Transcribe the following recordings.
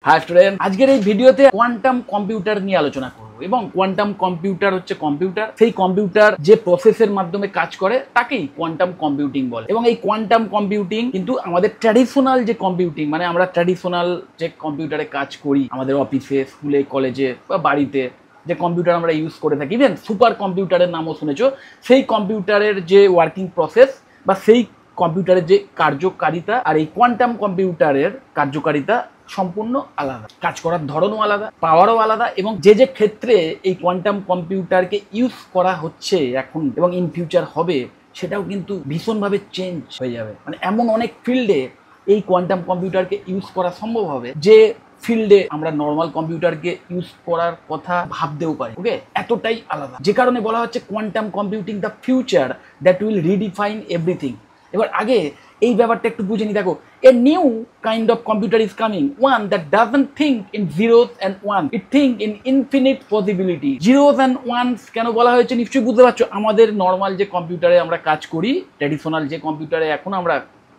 High student, আজকের এই ভিডিওতে কোয়ান্টাম কম্পিউটার নিয়ে আলোচনা করব এবং কোয়ান্টাম কম্পিউটার হচ্ছে কম্পিউটার। সেই কম্পিউটার যে প্রসেসের মাধ্যমে কাজ করে তাকেই কোয়ান্টাম কম্পিউটিং বলে। এবং এই কোয়ান্টাম কম্পিউটিং কিন্তু আমাদের ট্র্যাডিশনাল যে কম্পিউটিং, মানে আমরা ট্র্যাডিশনাল যে কম্পিউটারে কাজ করি আমাদের অফিসে, স্কুলে, কলেজে বা বাড়িতে যে কম্পিউটার আমরা ইউজ করে থাকি, ইভেন সুপার কম্পিউটারের নামও শুনেছো, সেই কম্পিউটারের যে ওয়ার্কিং প্রসেস বা সেই কম্পিউটারের যে কার্যকারিতা আর এই কোয়ান্টাম কম্পিউটারের কার্যকারিতা সম্পূর্ণ আলাদা। কাজ করার ধরনও আলাদা, পাওয়ারও আলাদা, এবং যে যে ক্ষেত্রে এই কোয়ান্টাম কম্পিউটারকে ইউজ করা হচ্ছে এখন এবং ইন ফিউচার হবে, সেটাও কিন্তু ভীষণভাবে চেঞ্জ হয়ে যাবে। মানে এমন অনেক ফিল্ডে এই কোয়ান্টাম কম্পিউটারকে ইউজ করা সম্ভব হবে যে ফিল্ডে আমরা নর্মাল কম্পিউটারকে ইউজ করার কথা ভাবতেও পারি। ওকে, এতটাই আলাদা, যে কারণে বলা হচ্ছে quantum computing the future that will redefine everything. এবার আগে এই ব্যাপারটা একটু বুঝে নি। দেখো, a new kind of computer is coming, one that doesn't think in zeros and one, it think in infinite possibility. Zeros and ones কেন বলা হয়েছে নিশ্চয়ই বুঝতে পারছো। আমাদের নর্মাল যে কম্পিউটারে আমরা কাজ করি, ট্র্যাডিশনাল যে কম্পিউটারে এখন আমরা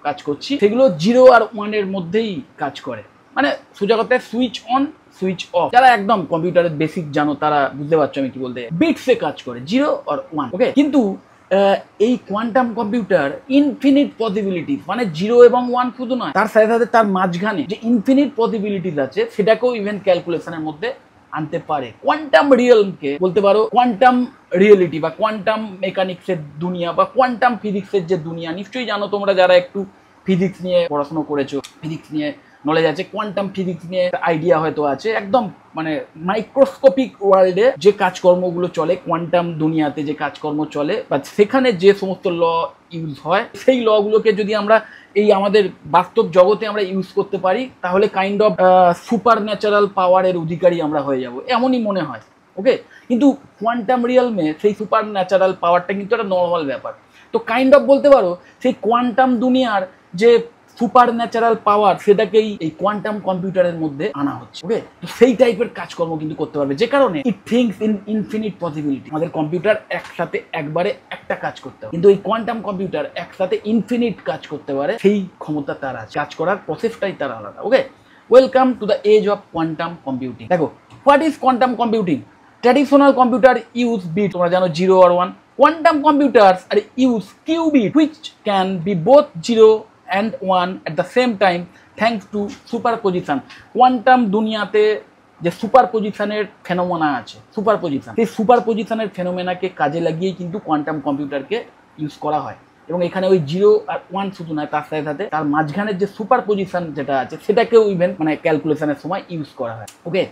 কাজ করছি, সেগুলো জিরো আর ওয়ানের মধ্যেই কাজ করে। মানে সোজা কথায় সুইচ অন সুইচ অফ। যারা একদম কম্পিউটারের বেসিক জানো তারা বুঝতে পারছো আমি কি বলতে, বিটসে কাজ করে, জিরো আর ওয়ান। ওকে, কিন্তু এই কোয়ান্টাম কম্পিউটার ইনফিনিট পসিবিলিটিস, মানে জিরো এবং ওয়ান শুধু নয়, তার সাথে সাথে তার মাঝখানে যে ইনফিনিট পসিবিলিটিস আছে সেটাকেও ইভেন ক্যালকুলেশনের মধ্যে আনতে পারে। কোয়ান্টাম রিয়েলমকে বলতে পারো কোয়ান্টাম রিয়েলিটি বা কোয়ান্টাম মেকানিক্সের দুনিয়া বা কোয়ান্টাম ফিজিক্সের যে দুনিয়া। নিশ্চয়ই জানো তোমরা যারা একটু ফিজিক্স নিয়ে পড়াশোনা করেছো, ফিজিক্স নিয়ে নলেজ আছে, কোয়ান্টাম ফিজিক্স নিয়ে আইডিয়া হয়তো আছে। একদম মানে মাইক্রোস্কোপিক ওয়ার্ল্ডে যে কাজকর্মগুলো চলে, কোয়ান্টাম দুনিয়াতে যে কাজকর্ম চলে বা সেখানে যে সমস্ত ল ইউজ হয়, সেই লগুলোকে যদি আমরা এই আমাদের বাস্তব জগতে আমরা ইউজ করতে পারি, তাহলে কাইন্ড অফ সুপার ন্যাচারাল পাওয়ারের অধিকারী আমরা হয়ে যাব, এমনই মনে হয়। ওকে, কিন্তু কোয়ান্টাম রিয়েলমে সেই সুপার ন্যাচারাল পাওয়ারটা কিন্তু একটা নর্মাল ব্যাপার। তো কাইন্ড অফ বলতে পারো সেই কোয়ান্টাম দুনিয়ার যে সুপার ন্যাচারাল পাওয়ার, সেটাকেই এই কোয়ান্টাম কম্পিউটারের মধ্যে আনা হচ্ছে। ওকে, তো সেই টাইপের কাজকর্ম কিন্তু করতে পারবে, যে কারণে ইট থিংস ইন ইনফিনিট পসিবিলিটি। আমাদের কম্পিউটার একসাথে একবারে একটা কাজ করতে পারে, কিন্তু এই কোয়ান্টাম কম্পিউটার একসাথে ইনফিনিট কাজ করতে পারে, সেই ক্ষমতা তার আছে। কাজ করার প্রসেসটাই তার আলাদা। Okay, welcome to the edge of quantum computing. দেখো, what is quantum computing? Traditional computer use bit, তোমরা জানো, জিরো আর one. Quantum computers are use qubit, which can be both zero and one at the same time thanks to superposition. Quantum দুনিয়াতে যে সুপারপজিশনের phenomena আছে, superposition, সেই সুপারপজিশনের ফেনোমেনাকে কাজে লাগিয়েই কিন্তু কোয়ান্টাম কম্পিউটারকে ইউজ করা হয়। এবং এখানে ওই জিরো আর ওয়ান শুধু নয়, তার সাথে সাথে তার মাঝখানের যে সুপারপজিশন যেটা আছে সেটাকেও ইভেন মানে ক্যালকুলেশনের সময় ইউজ করা হয়। ওকে,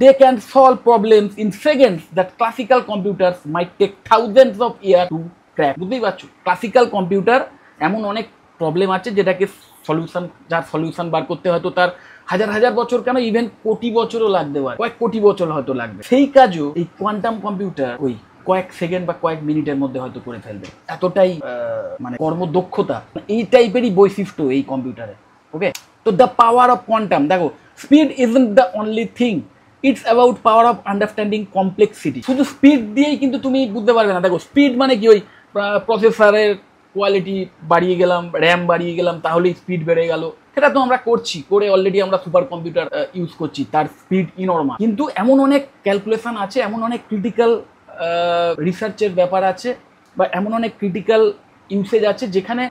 they can solve problems in seconds that classical computers might take thousands of years to crack. বুঝতেই পারছো, ক্লাসিক্যাল কম্পিউটার এমন অনেক প্রবলেম আছে যেটাকে যার সলিউশন বার করতে হয়তো তার হাজার হাজার বছর, কেন ইভেন কোটি বছরও লাগতে পারে, কয়েক কোটি বছর হয়তো লাগবে। সেই কাজও এই কোয়ান্টাম কম্পিউটার ওই কয়েক সেকেন্ড বা কয়েক মিনিটের মধ্যে হয়তো করে ফেলবে। এতটাই মানে কর্মদক্ষতা, এই টাইপেরই বৈশিষ্ট্য এই কম্পিউটারে। ওকে, তো দ্য পাওয়ার অফ কোয়ান্টাম, দেখো, speed isn't the only thing, it's about power of understanding complexity. শুধু স্পিড দিয়েই কিন্তু তুমি বুঝতে পারবে না। দেখো, স্পিড মানে কি, ওই প্রসেসরের কোয়ালিটি বাড়িয়ে গেলাম, র্যাম বাড়িয়ে গেলাম, তাহলেই স্পিড বেড়ে গেল, সেটা তো আমরা করছি, করে অলরেডি আমরা সুপার কম্পিউটার ইউজ করছি, তার স্পিড ইনর্মাল। কিন্তু এমন অনেক ক্যালকুলেশন আছে, এমন অনেক ক্রিটিক্যাল রিসার্চের ব্যাপার আছে, বা এমন অনেক ক্রিটিক্যাল ইউসেজ আছে যেখানে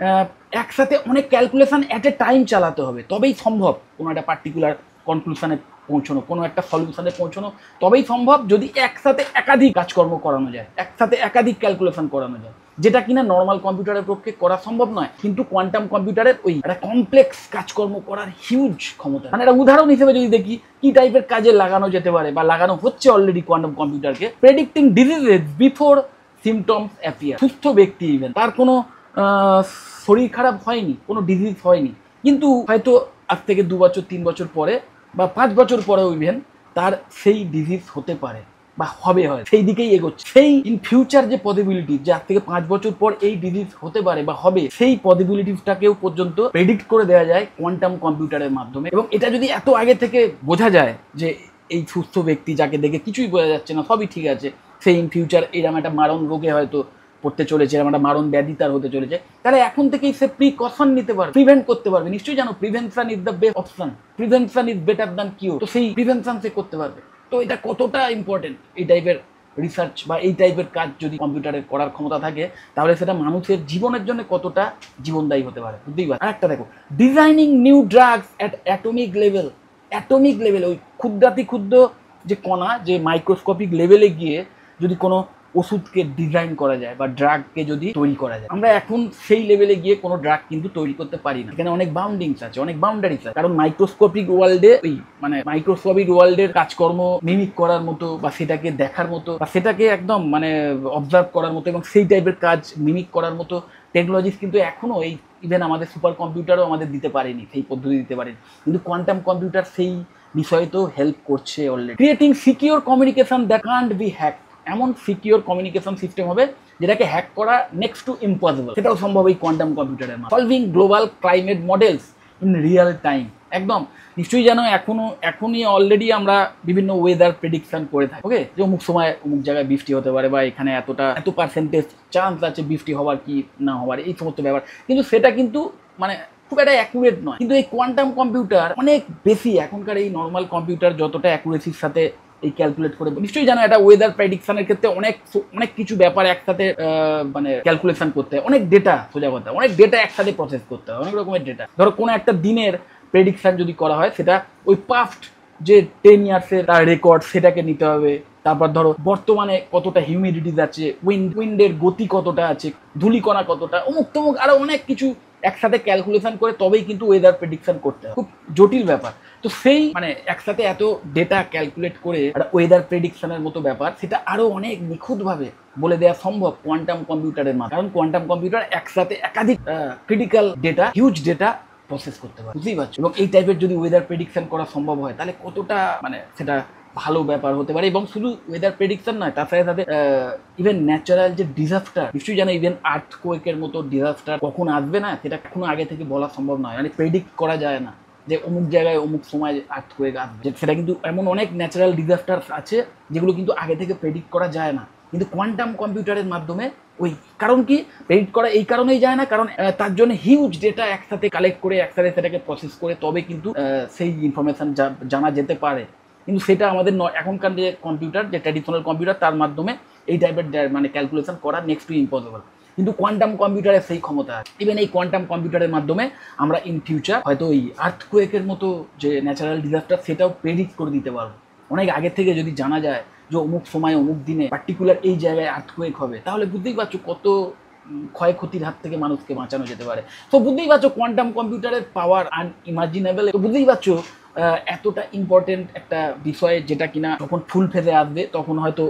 একসাথে অনেক ক্যালকুলেশন অ্যাট এ টাইম চালাতে হবে, তবেই সম্ভব কোনো একটা পার্টিকুলার কনক্লুশনে পৌঁছানো, কোনো একটা সলিউশনে পৌঁছানো তবেই সম্ভব যদি একসাথে একাধিক কাজকর্ম করানো যায়, একসাথে একাধিক ক্যালকুলেশন করানো যায়, যেটা কিনা নর্মাল কম্পিউটারের পক্ষে করা সম্ভব নয়। কিন্তু কোয়ান্টাম কম্পিউটারের ওই একটা কমপ্লেক্স কাজকর্ম করার হিউজ ক্ষমতা। মানে একটা উদাহরণ হিসেবে যদি দেখি কি টাইপের কাজে লাগানো যেতে পারে বা লাগানো হচ্ছে অলরেডি কোয়ান্টাম কম্পিউটারকে, predicting diseases before symptoms appear. সুস্থ ব্যক্তি ইভেন তার কোনো শরীর খারাপ হয়নি, কোনো ডিজিজ হয়নি, কিন্তু হয়তো আজ থেকে 2 বছর 3 বছর পরে বা 5 বছর পরেও ইভেন তার সেই ডিজিজ হতে পারে বা হবে, হয় সেই দিকেই এগোচ্ছে। সেই ইন ফিউচার যে পসিবিলিটি, যে আজ থেকে 5 বছর পর এই ডিজিজ হতে পারে বা হবে, সেই পসিবিলিটিসটাকেও পর্যন্ত প্রেডিক্ট করে দেওয়া যায় কোয়ান্টাম কম্পিউটারের মাধ্যমে। এবং এটা যদি এত আগে থেকে বোঝা যায় যে এই সুস্থ ব্যক্তি যাকে দেখে কিছুই বোঝা যাচ্ছে না, সবই ঠিক আছে, সেই ইন ফিউচার এরকম একটা মারণ রোগে হয়তো করতে চলেছে, একটা মারণ ব্যাধি তার হতে চলেছে, তাহলে এখন থেকেই সে প্রিকশন নিতে পারবে, প্রিভেন্ট করতে পারবে। নিশ্চয়ই জানো prevention is the best option, prevention is better than cure. তো সেই প্রিভেনশন সে করতে পারবে। তো এটা কতটা ইম্পর্টেন্ট, এই টাইপের রিসার্চ বা এই টাইপের কাজ যদি কম্পিউটারের করার ক্ষমতা থাকে, তাহলে সেটা মানুষের জীবনের জন্য কতটা জীবনদায়ী হতে পারে বুঝতেই পারে। আরেকটা দেখো, designing new drugs at atomic level. Atomic level, ওই ক্ষুদ্রাতি ক্ষুদ্র যে কণা, যে মাইক্রোস্কোপিক লেভেলে গিয়ে যদি কোনো ওষুধকে ডিজাইন করা যায় বা ড্রাগকে যদি তৈরি করা যায়, আমরা এখন সেই লেভেলে গিয়ে কোনো ড্রাগ কিন্তু তৈরি করতে পারি না। এখানে অনেক বাউন্ডিংস আছে, অনেক বাউন্ডারিজ আছে, কারণ মাইক্রোস্কোপিক ওয়ার্ল্ডে ওই মাইক্রোস্কোপিক ওয়ার্ল্ডের কাজকর্ম মিমিক করার মতো বা সেটাকে দেখার মতো বা সেটাকে একদম অবজার্ভ করার মতো এবং সেই টাইপের কাজ মিমিক করার মতো টেকনোলজিস কিন্তু এখনো এই ইভেন আমাদের সুপার কম্পিউটারও আমাদের দিতে পারেনি, সেই পদ্ধতি দিতে পারেনি। কিন্তু কোয়ান্টাম কম্পিউটার সেই বিষয়ে তো হেল্প করছে already. Creating secure communication that can't be hack. এমন সিকিউর কমিউনিকেশন সিস্টেম হবে যেটাকে হ্যাক করা নেক্সট টু ইম্পসিবল, সেটাও সম্ভব এই কোয়ান্টাম কম্পিউটারের মাধ্যমে। Solving global climate models in real time. একদম নিশ্চয়ই জানো এখনই অলরেডি আমরা বিভিন্ন ওয়েদার প্রেডিকশন করে থাকি, ওকে, যে অমুক সময় অমুক জায়গায় বৃষ্টি হতে পারে বা এখানে এত পার্সেন্টেজ চান্স আছে বৃষ্টি হওয়ার কি না হওয়ার, এই সমস্ত ব্যাপার। কিন্তু সেটা কিন্তু খুব একটা অ্যাকুরেট নয়। কিন্তু এই কোয়ান্টাম কম্পিউটার অনেক বেশি এখনকার এই নর্মাল কম্পিউটার যতটা অ্যাকুরেসির সাথে এই ক্যালকুলেট করে। নিশ্চয়ই জানো এটা ওয়েদার প্রেডিকশনের ক্ষেত্রে অনেক কিছু ব্যাপার একসাথে ক্যালকুলেশন করতে হয়, অনেক ডেটা, সোজা কথা অনেক ডেটা একসাথে প্রসেস করতে হয়, অনেক রকমের ডেটা। ধরো কোনো একটা দিনের প্রেডিকশন যদি করা হয়, সেটা ওই পাস্ট যে 10 ইয়ার্সের তার রেকর্ড সেটাকে নিতে হবে। তারপর ধরো বর্তমানে কতটা হিউমিডিটিস আছে, উইন্ডের গতি কতটা আছে, ধূলিকণা কতটা, অমুক তমুক আরো অনেক কিছু একসাথে ক্যালকুলেশন করে তবেই কিন্তু ওয়েদার প্রেডিকশন করতে হয়। খুব জটিল ব্যাপার। তো সেই একসাথে এত ডেটা ক্যালকুলেট করে একটা ওয়েদার প্রেডিকশনের মতো ব্যাপার, সেটা আরো অনেক নিখুঁতভাবে বলে দেওয়া সম্ভব কোয়ান্টাম কম্পিউটারের মাধ্যমে। কারণ কোয়ান্টাম কম্পিউটার একসাথে একাধিক critical data, huge data process করতে পারে, বুঝতেই পারছো। এবং এই টাইপের যদি ওয়েদার প্রেডিকশন করা সম্ভব হয়, তাহলে কতটা সেটা ভালো ব্যাপার হতে পারে। এবং শুধু ওয়েদার প্রেডিকশন নয়, তার সাথে সাথে ইভেন ন্যাচারাল যে ডিজাস্টার, নিশ্চয়ই জানো ইভেন আর্থকোয়েকের মতো ডিজাস্টার কখন আসবে না, সেটা কখনো আগে থেকে বলা সম্ভব নয়, প্রেডিক্ট করা যায় না যে অমুক জায়গায় অমুক সময় আর্থকোয়েক আসবে। সেটা কিন্তু এমন অনেক ন্যাচারাল ডিজাস্টার আছে যেগুলো কিন্তু আগে থেকে প্রেডিক্ট করা যায় না। কিন্তু কোয়ান্টাম কম্পিউটারের মাধ্যমে ওই, কারণ কি প্রেডিক্ট করা এই কারণেই যায় না, কারণ তার জন্য হিউজ ডেটা একসাথে কালেক্ট করে একসাথে সেটাকে প্রসেস করে তবে কিন্তু সেই ইনফরমেশন জানা যেতে পারে। কিন্তু সেটা আমাদের এখনকার যে কম্পিউটার, যে ট্র্যাডিশনাল কম্পিউটার, তার মাধ্যমে এই টাইপের ক্যালকুলেশন করা নেক্সট টু ইম্পসিবল। কিন্তু কোয়ান্টাম কম্পিউটারের সেই ক্ষমতা আছে। ইভেন এই কোয়ান্টাম কম্পিউটারের মাধ্যমে আমরা ইন ফিউচার হয়তো ওই আর্থকোয়েকের মতো যে ন্যাচারাল ডিজাস্টার, সেটাও প্রেডিক্ট করে দিতে পারবো অনেক আগে থেকে। যদি জানা যায় যে অমুক সময় অমুক দিনে পার্টিকুলার এই জায়গায় আর্থকোয়েক হবে, তাহলে বুঝতেই পারছো কত ক্ষয়ক্ষতির হাত থেকে মানুষকে বাঁচানো যেতে পারে। তো বুঝতেই পারছো কোয়ান্টাম কম্পিউটারের পাওয়ার আনইমাজিনেবল। তো বুঝতেই পারছো এতটা ইম্পর্টেন্ট একটা বিষয়, যেটা কিনা যখন ফুল ফেজে আসবে তখন হয়তো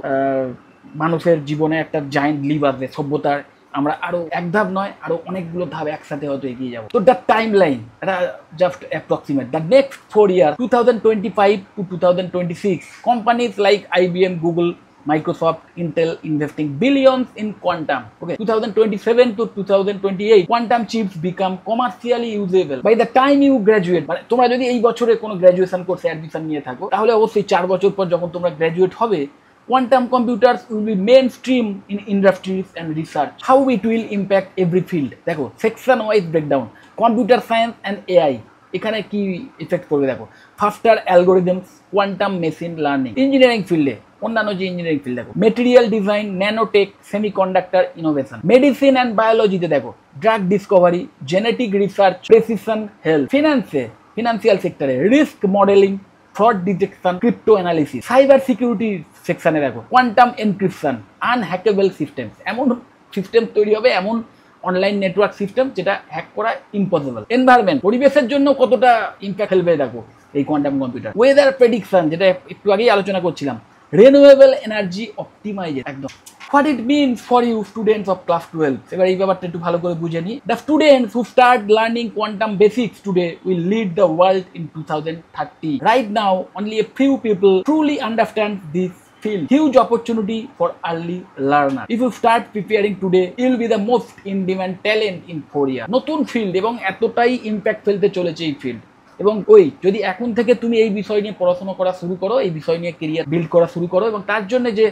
মানুষের জীবনে একটা জায়েন্ট লিপ আসবে সভ্যতার। আমরা আরো এক ধাপ নয়, আরো অনেকগুলো ধাপ একসাথে হয়তো এগিয়ে যাবো। তো দ্য টাইম লাইন এটা just approximate. The next 4 years 2025 to 2026 companies like IBM, Google, Microsoft, Intel investing billions in quantum. Okay, 2027 to 2028 quantum chips become commercially usable by the time you graduate. তোমরা যদি এই বছরে কোনো graduation কোর্সে admission নিয়ে থাকো, তাহলে অবশ্যই 4 বছর পর যখন তোমরা গ্র্যাজুয়েট হবে, quantum computers will be mainstream in industries and research. How it will impact every field. দেখো section wise breakdown, computer science and AI এখানে কি ইফেক্ট করবে দেখো। Faster algorithms, quantum machine learning. Engineering ফিল্ডে, অন্যান্য যে ইঞ্জিনিয়ারিং ফিল্ড দেখো, material design, nanotech, semiconductor innovation. Medicine and বায়োলজিতে দেখো, drug discovery, genetic research, precision health. Financial সেক্টরে risk modelling, fraud detection, crypto analysis. Cyber security সেকশনে দেখো, কোয়ান্টাম এনক্রিপশন, আনহ্যাকেবল সিস্টেম। এমন সিস্টেম তৈরি হবে, এমন অনলাইন নেটওয়ার্ক সিস্টেম যেটা হ্যাক করা ইম্পসিবল। এনভায়রনমেন্ট, পরিবেশের জন্য কতটা ইম্প্যাক্ট ফেলবে দেখো এই কোয়ান্টাম কম্পিউটার। ওয়েদার প্রেডিকশন, যেটা একটু আগেই আলোচনা করছিলাম। Renewable energy optimisation. একদম what it means for you students of class 12। এবার এই ব্যাপারটা একটু ভালো করে বুঝে নি। The students who start learning quantum basics today will lead the world in 2030। Right now only a few people truly understand this field. Huge opportunity for early learner. If you start preparing today, you will be the most in demand talent in 4 years. নতুন field এবং এতটাই impact ফেলতে চলেছে এই field. এবং যদি এখন থেকে তুমি এই বিষয় নিয়ে পড়াশোনা করা শুরু করো, এই বিষয় নিয়ে কেরিয়ার বিল্ড করা শুরু করো, এবং তার জন্য যে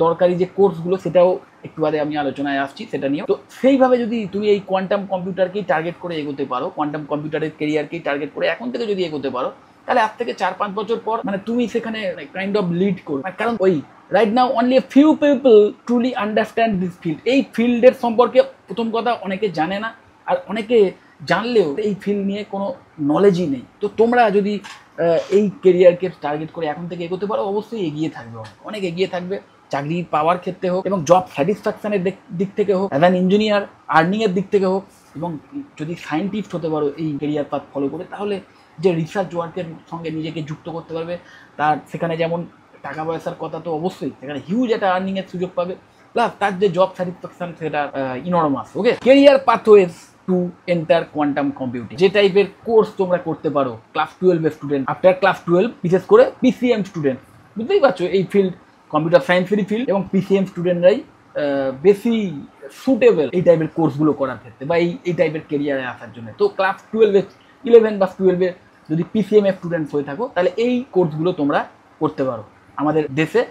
দরকারি যে কোর্সগুলো সেটাও একটু বাদে আমি আলোচনায় আসছি সেটা নিয়ে। তো সেইভাবে যদি তুমি এই কোয়ান্টাম কম্পিউটারকেই টার্গেট করে এগোতে পারো, কোয়ান্টাম কম্পিউটারের কেরিয়ারকেই টার্গেট করে এখন থেকে যদি এগোতে পারো, তাহলে আজ থেকে 4-5 বছর পর মানে তুমি সেখানে কাইন্ড অফ লিড করো। কারণ ওই right now only a few people truly understand this field. এই ফিল্ডের সম্পর্কে প্রথম কথা অনেকে জানে না, আর অনেকে জানলেও এই ফিল্ড নিয়ে কোনো নলেজই নেই। তো তোমরা যদি এই কেরিয়ারকে টার্গেট করে এখন থেকে এগোতে পারো, অবশ্যই এগিয়ে থাকবে, অনেক এগিয়ে থাকবে, চাকরি পাওয়ার ক্ষেত্রে হোক এবং জব স্যাটিসফ্যাকশনের দিক থেকে হোক, অ্যাজ অ্যান ইঞ্জিনিয়ার আর্নিংয়ের দিক থেকে হোক, এবং যদি সায়েন্টিস্ট হতে পারো এই কেরিয়ার পাথ ফলো করে, তাহলে যে রিসার্চ ওয়ার্কের সঙ্গে নিজেকে যুক্ত করতে পারবে, তার সেখানে যেমন টাকা পয়সার কথা তো অবশ্যই, সেখানে হিউজ একটা আর্নিংয়ের সুযোগ পাবে, প্লাস তার যে জব স্যাটিসফ্যাকশন সেটা ইনরমাস। ওকে, career pathways to enter quantum computing. যে টাইপের কোর্স তোমরা করতে পারো ক্লাস 12 স্টুডেন্ট, আফটার ক্লাস 12 বিশেষ করে পিসিএম স্টুডেন্ট, বুঝতেই পারছো এই ফিল্ড কম্পিউটার সায়েন্সেরই ফিল্ড, এবং পিসিএম স্টুডেন্টরাই বেশি সুটেবল এই টাইপের কোর্সগুলো করার ক্ষেত্রে বা এই টাইপের কেরিয়ারে আসার জন্য। তো ক্লাস 11 বা 12 যদি পিসিএম স্টুডেন্টস হয়ে থাকো, তাহলে এই কোর্সগুলো তোমরা করতে পারো। আমাদের দেশে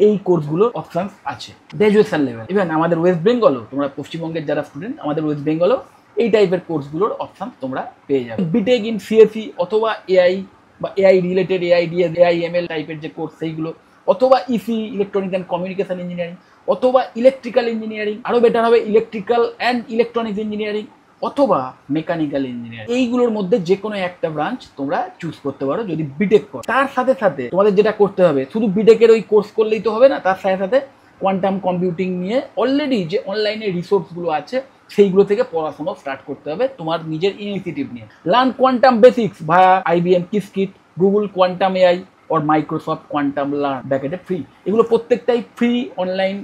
এই কোর্সগুলোর অপশানস আছে গ্র্যাজুয়েশন লেভেল। ইভেন আমাদের ওয়েস্ট বেঙ্গলও, তোমরা পশ্চিমবঙ্গের যারা স্টুডেন্ট, আমাদের ওয়েস্ট বেঙ্গলও এই টাইপের কোর্সগুলোর অপশান তোমরা পেয়ে যাবে। বিটেক ইন সিএসি অথবা এআই বা এআই রিলেটেড, এআইডিএস, এআইএমএল টাইপের যে কোর্স সেইগুলো, অথবা EC electronic and communication engineering, অথবা ইলেকট্রিক্যাল ইঞ্জিনিয়ারিং, আরও বেটার হবে ইলেকট্রিক্যাল অ্যান্ড ইলেকট্রনিক্স ইঞ্জিনিয়ারিং, অথবা মেকানিক্যাল ইঞ্জিনিয়ারিং। এইগুলোর মধ্যে যে কোনো একটা ব্রাঞ্চ তোমরা চুজ করতে পারো যদি বিটেক করো। তার সাথে সাথে তোমাদের যেটা করতে হবে, শুধু বিটেকের ওই কোর্স করলেই তো হবে না, তার সাথে সাথে কোয়ান্টাম কম্পিউটিং নিয়ে অলরেডি যে অনলাইনে রিসোর্সগুলো আছে সেইগুলো থেকে পড়াশোনা স্টার্ট করতে হবে তোমার নিজের ইনিশিয়েটিভ নিয়ে। Learn quantum basics via IBM Qiskit, Google quantum AI or Microsoft quantum learn ব্যাকেটে ফ্রি। এগুলো প্রত্যেকটাই ফ্রি অনলাইন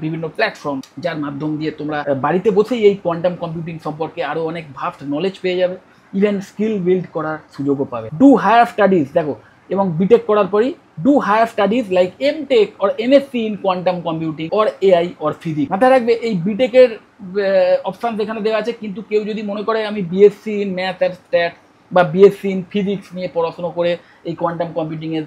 বিভিন্ন প্ল্যাটফর্ম, যার মাধ্যম দিয়ে তোমরা বাড়িতে বসেই এই কোয়ান্টাম কম্পিউটিং সম্পর্কে আরও অনেক ভাস্ট নলেজ পেয়ে যাবে, ইভেন স্কিল বিল্ড করার সুযোগও পাবে। ডু হায়ার স্টাডিজ, দেখো, এবং বিটেক করার পরই do higher studies like MTech or MSc in quantum computing or AI or physics. মাথায় রাখবে এই বিটেকের অপশান এখানে দেওয়া আছে, কিন্তু কেউ যদি মনে করে আমি BSc in math and stats বা বিএসসি ইন ফিজিক্স নিয়ে পড়াশোনা করে এই কোয়ান্টাম কম্পিউটিংয়ের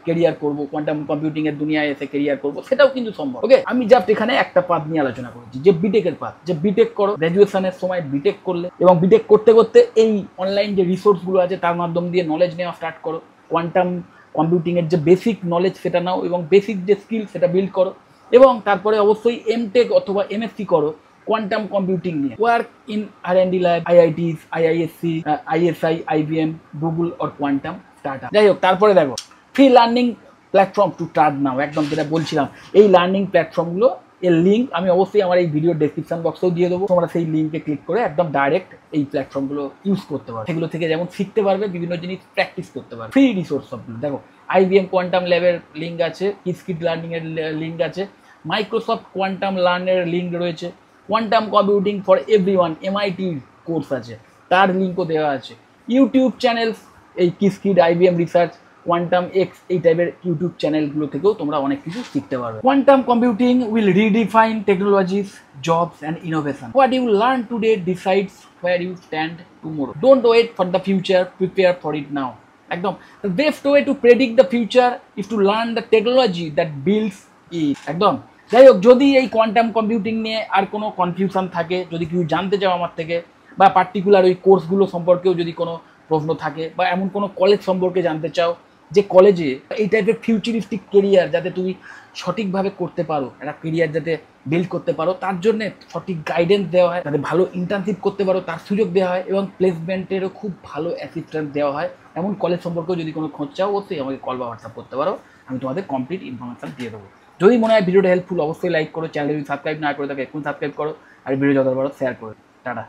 কেরিয়ার করবো, কোয়ান্টাম কম্পিউটিংয়ের দুনিয়ায় এসে কেরিয়ার করবো, সেটাও কিন্তু সম্ভব। ওকে, আমি জাস্ট এখানে একটা পাথ নিয়ে আলোচনা করেছি, যে বিটেকের পাথ, যে বিটেক করো, গ্র্যাজুয়েশনের সময় বিটেক করলে, এবং বিটেক করতে করতে এই অনলাইন যে রিসোর্সগুলো আছে তার মাধ্যম দিয়ে নলেজ নেওয়া স্টার্ট করো, কোয়ান্টাম কম্পিউটিংয়ের যে বেসিক নলেজ সেটা নাও, এবং বেসিক যে স্কিল সেটা বিল্ড করো, এবং তারপরে অবশ্যই এমটেক অথবা এমএসসি করো কোয়ান্টাম কম্পিউটিং নিয়ে। Work in R&D lab, IITs, IISc, ISI, IBM, Google or quantum startup. যাই হোক, তারপরে দেখো free learning platform to start now. একদম যেটা বলছিলাম, এই লার্নিং প্ল্যাটফর্মগুলো এর লিঙ্ক আমি অবশ্যই আমার এই ভিডিও ডেসক্রিপশন বক্সেও দিয়ে দেবো। তোমরা সেই লিঙ্কে ক্লিক করে একদম ডাইরেক্ট এই প্ল্যাটফর্মগুলো ইউজ করতে পারবে, সেগুলো থেকে যেমন শিখতে পারবে, বিভিন্ন জিনিস প্র্যাকটিস করতে পারবে। ফ্রি রিসোর্স সবগুলো দেখো, আইবিএম কোয়ান্টাম ল্যাবের লিঙ্ক আছে, কিসকিট লার্নিংয়ের লিঙ্ক আছে, মাইক্রোসফট কোয়ান্টাম লার্নের লিঙ্ক রয়েছে, কোয়ান্টাম কম্পিউটিং ফর এভরিওয়ান এমআইটির কোর্স আছে, তার লিঙ্কও দেওয়া আছে, ইউটিউব চ্যানেলস এই Qiskit, IBM research, quantum X, এই টাইপের ইউটিউব চ্যানেলগুলো থেকেও তোমরা অনেক কিছু শিখতে পারবে। Quantum computing will redefine technologies, jobs and innovation. What you learn today decides where you stand tomorrow. Don't wait for the future, prepare for it now. একদম the best way to predict the future is to learn the technology that builds it. একদম। যাই হোক, যদি এই quantum computing নিয়ে আর কোনো confusion থাকে, যদি কিছু জানতে চাও আমার থেকে, বা পার্টিকুলার ওই কোর্সগুলো সম্পর্কেও যদি কোনো প্রশ্ন থাকে, বা এমন কোনো কলেজ সম্পর্কে জানতে চাও যে কলেজে এই টাইপের ফিউচারিস্টিক কেরিয়ার যাতে তুমি সঠিকভাবে করতে পারো, একটা কেরিয়ার যাতে বিল্ড করতে পারো, তার জন্য সঠিক গাইডেন্স দেওয়া হয়, যাতে ভালো ইন্টার্নশিপ করতে পারো তার সুযোগ দেওয়া হয়, এবং প্লেসমেন্টেরও খুব ভালো অ্যাসিস্ট্যান্স দেওয়া হয়, এমন কলেজ সম্পর্কেও যদি কোনো খোঁজ চাও, অবশ্যই আমাকে কল বা হোয়াটসঅ্যাপ করতে পারো, আমি তোমাদের কমপ্লিট ইনফরমেশান দিয়ে দেবো। যদি মনে হয় ভিডিওটা হেল্পফুল, অবশ্যই লাইক করো, চ্যানেল যদি সাবস্ক্রাইব না করে থাকে এখন সাবস্ক্রাইব করো, আর ভিডিও যত বড় শেয়ার করো। টাটা।